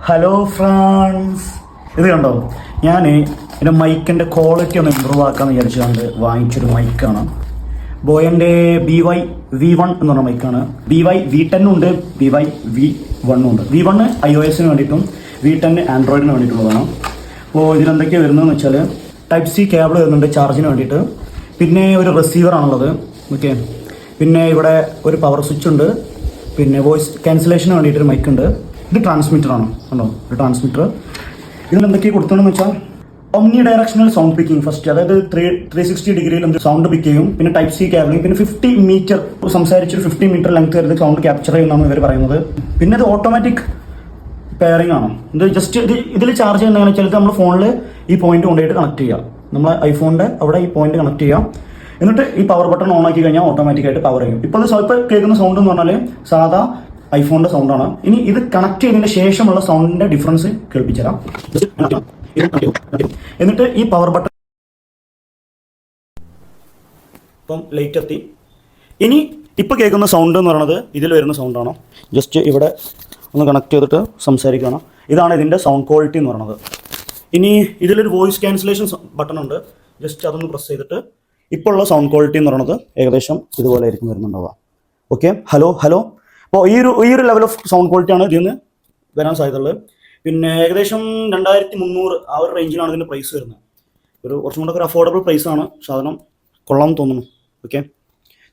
Hello friends, ഇത് കണ്ടോ? ഞാൻ എൻ്റെ മൈക്കിൻ്റെ ക്വാളിറ്റി ഒന്ന് ഇമ്പ്രൂവ് ആക്കാമെന്ന് വിചാരിച്ചുകൊണ്ട് വാങ്ങിച്ചൊരു മൈക്കാണ്. ബോയൻ്റെ BY-V1 എന്ന് പറഞ്ഞ മൈക്കാണ്. BY-V10 ഉണ്ട്, BY-V1 ഉണ്ട്. V1 iOS വേണ്ടിയിട്ടും V10 ആൻഡ്രോയിഡിന് വേണ്ടിയിട്ടുള്ളതാണ്. അപ്പോൾ ഇതിലെന്തൊക്കെയാണ് വരുന്നതെന്ന് വെച്ചാൽ Type-C കേബിൾ വരുന്നുണ്ട് ചാർജിന് വേണ്ടിയിട്ട്. പിന്നെ ഒരു റിസീവറാണുള്ളത്. ഓക്കെ, പിന്നെ ഇവിടെ ഒരു പവർ സ്വിച്ച് ഉണ്ട്. പിന്നെ വോയിസ് ക്യാൻസലേഷന് വേണ്ടിയിട്ടൊരു മൈക്ക് ഉണ്ട്. ഇത് ട്രാൻസ്മിറ്ററാണ് കണ്ടോ, ഒരു ട്രാൻസ്മിറ്റർ. ഇതിലെന്തൊക്കെയാണ് കൊടുത്തതെന്ന് വെച്ചാൽ Omni directional sound picking first, അതായത് 360 ഡിഗ്രിയിൽ സൗണ്ട് പിക്ക് ചെയ്യും. പിന്നെ Type-C കേബിളിംഗ്, പിന്നെ 50 മീറ്റർ സംസാരിച്ചൊരു 50 മീറ്റർ ലെങ്ത് വരുന്ന സൗണ്ട് ക്യാപ്ചർ ചെയ്യുന്നതാണ് ഇവർ പറയുന്നത്. പിന്നെ ഇത് ഓട്ടോമാറ്റിക് പെയറിംഗ് ആണ്. ഇത് ജസ്റ്റ് ഇതിൽ ചാർജ് ചെയ്യുന്നതെന്ന് വെച്ചാൽ നമ്മൾ ഫോണിൽ ഈ പോയിന്റ് കൊണ്ടുപോയിട്ട് കണക്ട് ചെയ്യാം. നമ്മൾ ഐഫോണിൻ്റെ അവിടെ ഈ പോയിന്റ് കണക്ട് ചെയ്യാം. എന്നിട്ട് ഈ പവർ ബട്ടൺ ഓൺ ആക്കി കഴിഞ്ഞാൽ ഓട്ടോമാറ്റിക്കായിട്ട് പവർ ചെയ്യും. ഇപ്പോൾ സ്വല്പം കേൾക്കുന്ന സൗണ്ട് എന്ന് പറഞ്ഞാൽ സാധാ ഐഫോണിൻ്റെ സൗണ്ടാണ്. ഇനി ഇത് കണക്ട് ചെയ്തതിന് ശേഷമുള്ള സൗണ്ടിൻ്റെ ഡിഫറൻസ് കേൾപ്പിച്ചുതരാം. എന്നിട്ട് ഈ പവർ ബട്ടൺ ഇപ്പം ലൈറ്റ് എത്തി. ഇനി ഇപ്പോൾ കേൾക്കുന്ന സൗണ്ട് എന്ന് പറയുന്നത് ഇതിൽ വരുന്ന സൗണ്ടാണ്. ജസ്റ്റ് ഇവിടെ ഒന്ന് കണക്ട് ചെയ്തിട്ട് സംസാരിക്കുകയാണ്. ഇതാണ് ഇതിൻ്റെ സൗണ്ട് ക്വാളിറ്റി എന്ന് പറയുന്നത്. ഇനി ഇതിലൊരു വോയിസ് ക്യാൻസലേഷൻ ബട്ടൺ ഉണ്ട്. ജസ്റ്റ് അതൊന്ന് പ്രസ് ചെയ്തിട്ട് ഇപ്പോൾ ഉള്ള സൗണ്ട് ക്വാളിറ്റി എന്ന് പറയുന്നത് ഏകദേശം ഇതുപോലെ ആയിരിക്കും വരുന്നുണ്ടാവുക. Okay, hello. അപ്പോൾ ഈ ഒരു ലെവൽ ഓഫ് സൗണ്ട് ക്വാളിറ്റിയാണ് ഇതിൽ നിന്ന് വരാൻ സാധ്യതയുള്ളത്. പിന്നെ ഏകദേശം 2300 ആ ഒരു റേഞ്ചിലാണ് ഇതിൻ്റെ പ്രൈസ് വരുന്നത്. കുറച്ചും കൂടെ ഒരു അഫോർഡബിൾ പ്രൈസാണ്. സാധനം കൊള്ളാമെന്ന് തോന്നുന്നു. Okay,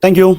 thank you.